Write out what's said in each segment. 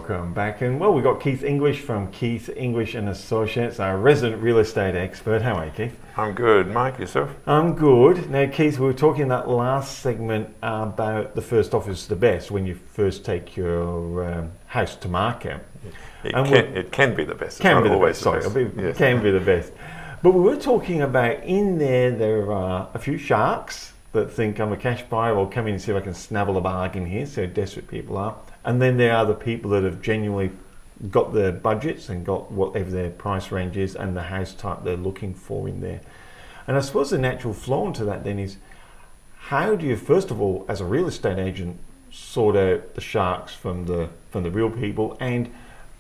welcome back. And well, we've got Keith English from Keith English and Associates, our resident real estate expert. How are you, Keith? I'm good. Mike, yourself? I'm good. Now, Keith, we were talking in that last segment about the first offer is the best when you first take your house to market. It can be the best. Can it's be not the always best. Sorry, the best. it can be the best. But we were talking about in there are a few sharks that think I'm a cash buyer, or come in and see if I can snavel a bargain here, so desperate people are. And then there are the people that have genuinely got their budgets and got whatever their price range is and the house type they're looking for in there. And I suppose the natural flow into that then is, how do you, first of all, as a real estate agent, sort out the sharks from the real people, and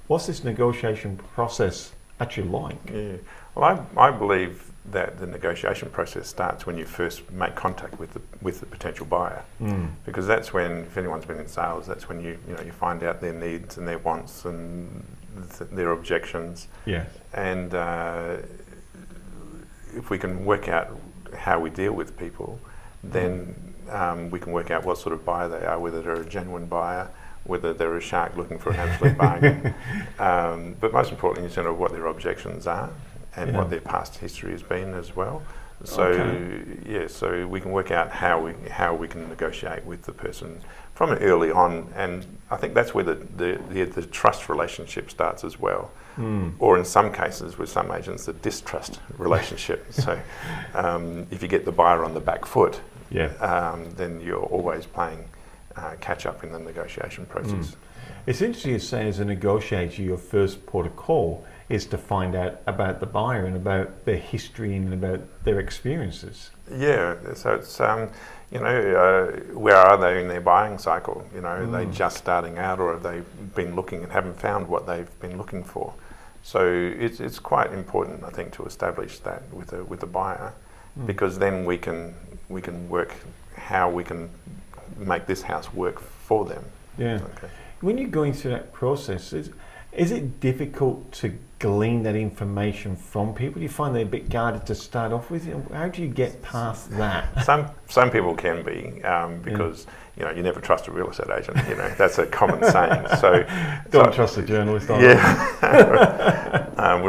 what's this negotiation process actually like? Yeah. Well, I believe that the negotiation process starts when you first make contact with the potential buyer, because that's when, if anyone's been in sales, that's when you find out their needs and their wants and their objections. Yes. And if we can work out how we deal with people, then we can work out what sort of buyer they are, whether they're a genuine buyer, whether they're a shark looking for an absolute bargain. But most importantly, you know what their objections are and what their past history has been as well. So so we can work out how we can negotiate with the person from early on, and I think that's where the trust relationship starts as well. Or in some cases, with some agents, the distrust relationship. So if you get the buyer on the back foot, then you're always playing catch up in the negotiation process. It's interesting to say, as a negotiator, your first port of call is to find out about the buyer and about their history and about their experiences. Yeah, so it's where are they in their buying cycle? Are they just starting out, or have they been looking and haven't found what they've been looking for? So it's quite important, I think, to establish that with a buyer, because then we can work how we can make this house work for them. Yeah. Okay. When you're going through that process, is it difficult to glean that information from people? Do you find they're a bit guarded to start off with? How do you get past that? Some people can be, because you never trust a real estate agent. That's a common saying. So don't trust a journalist. We're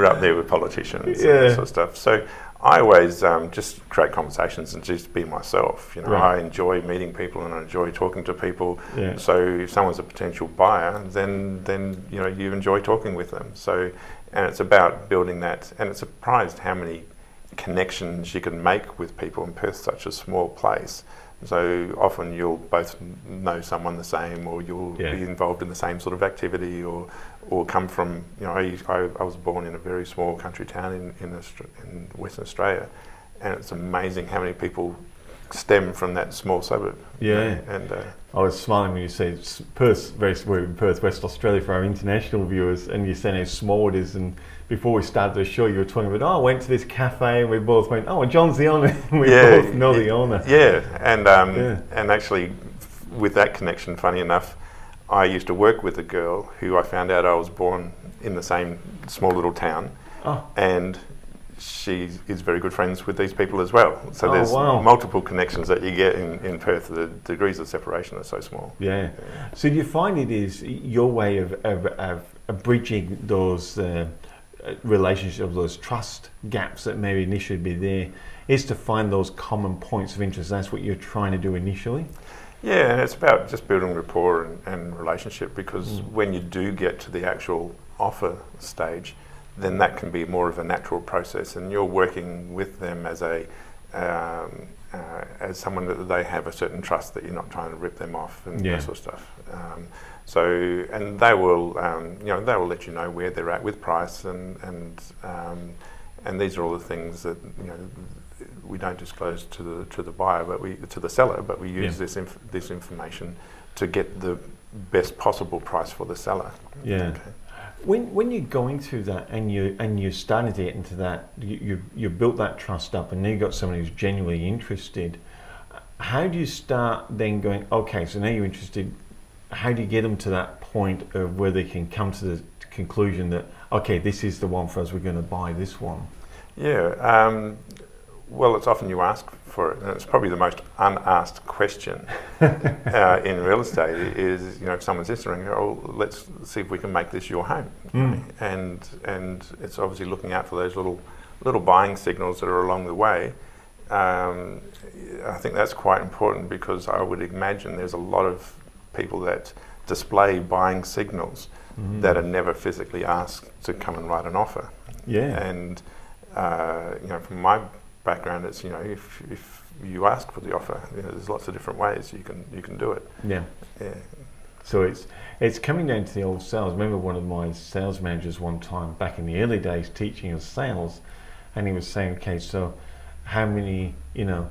up there with politicians and that sort of stuff. So I always just create conversations and just be myself. I enjoy meeting people and I enjoy talking to people. Yeah. So if someone's a potential buyer, then you enjoy talking with them. So, and it's about building that. And it's surprised how many connections you can make with people in Perth, such a small place. So often you'll both know someone the same, or you'll be involved in the same sort of activity, or come from, I was born in a very small country town in Western Australia, and it's amazing how many people stem from that small suburb. Yeah. And I was smiling when you said Perth, we're in Perth, West Australia for our international viewers, and you said how small it is. And before we started the show, you were talking about, I went to this cafe, and we both went, John's the owner. We both know the owner. Yeah, and actually, with that connection, funny enough, I used to work with a girl who I found out I was born in the same small little town, and she is very good friends with these people as well. So there's multiple connections that you get in Perth. The degrees of separation are so small. Yeah. So do you find it is your way of bridging those relationships, those trust gaps that maybe initially be there, is to find those common points of interest? That's what you're trying to do initially? Yeah, and it's about just building rapport and relationship, because when you do get to the actual offer stage, then that can be more of a natural process, and you're working with them as someone that they have a certain trust, that you're not trying to rip them off and that sort of stuff. And they will, they will let you know where they're at with price, and these are all the things that we don't disclose to the buyer, but to the seller, but we use this information to get the best possible price for the seller. Yeah. Okay. When you're going through that and you're starting to get into that, you built that trust up, and now you've got someone who's genuinely interested. How do you start then going, okay, so now you're interested, how do you get them to that point of where they can come to the conclusion that, okay, this is the one for us, we're going to buy this one? Yeah, Well, it's often you ask for it, and it's probably the most unasked question in real estate. Is, you know, if someone's interested, oh, let's see if we can make this your home, and it's obviously looking out for those little buying signals that are along the way. I think that's quite important, because I would imagine there's a lot of people that display buying signals that are never physically asked to come and write an offer. Yeah. And you know, from my background, it's, you know, if you ask for the offer, you know, there's lots of different ways you can do it. Yeah. Yeah. So it's coming down to the old sales. I remember one of my sales managers one time back in the early days teaching us sales, and he was saying, okay, so how many, you know,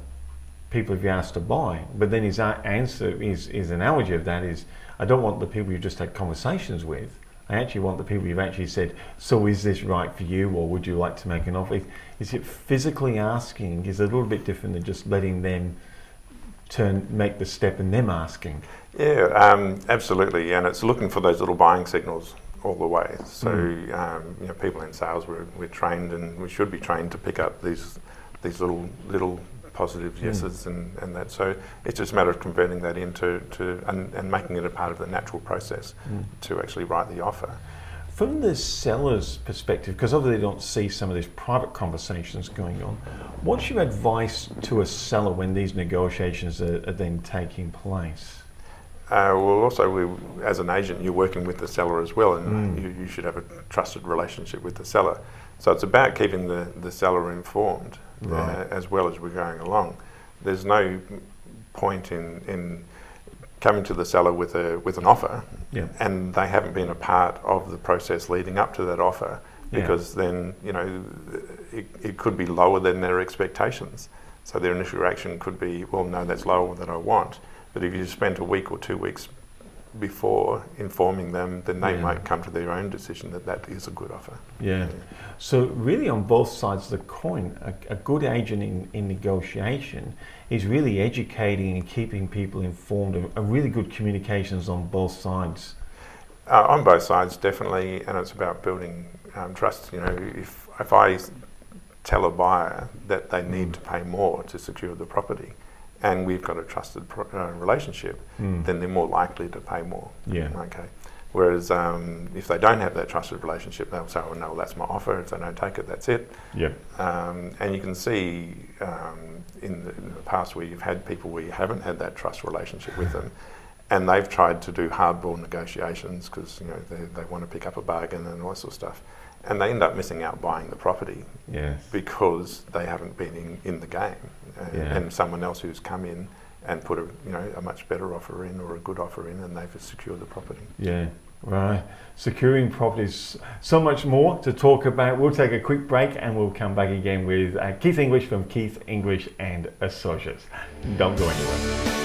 people have you asked to buy? But then his answer, his analogy of that is, I don't want the people you've just had conversations with. I actually want the people you've actually said, so is this right for you, or would you like to make an offer? Is it physically asking is a little bit different than just letting them make the step and them asking? Yeah, absolutely. And it's looking for those little buying signals all the way. So you know, people in sales, we're trained, and we should be trained to pick up these little positive yeses and that. So it's just a matter of converting that into and making it a part of the natural process to actually write the offer. From the seller's perspective, because obviously they don't see some of these private conversations going on, what's your advice to a seller when these negotiations are then taking place? Well, also, as an agent, you're working with the seller as well, and you should have a trusted relationship with the seller. So it's about keeping the seller informed, right, as well as we're going along. There's no point in coming to the seller with an offer, and they haven't been a part of the process leading up to that offer, because then, you know, it could be lower than their expectations. So their initial reaction could be, well, no, that's lower than I want. But if you spent a week or 2 weeks before informing them, then they might come to their own decision that is a good offer. Yeah. So really, on both sides of the coin, a good agent in negotiation is really educating and keeping people informed, and really good communications on both sides. On both sides, definitely, and it's about building trust. You know, if I tell a buyer that they need to pay more to secure the property, and we've got a trusted relationship, then they're more likely to pay more. Yeah. Okay. Whereas if they don't have that trusted relationship, they'll say, "Oh no, well, that's my offer. If they don't take it, that's it." Yeah. And you can see in the past where you've had people where you haven't had that trust relationship with them, and they've tried to do hardball negotiations because, you know, they want to pick up a bargain and all that sort of stuff, and they end up missing out buying the property. Yes. Because they haven't been in the game, and someone else who's come in and put a much better offer in, or a good offer in, and they've secured the property. Yeah, right. Securing properties, so much more to talk about. We'll take a quick break and we'll come back again with Keith English from Keith English and Associates. Don't go anywhere.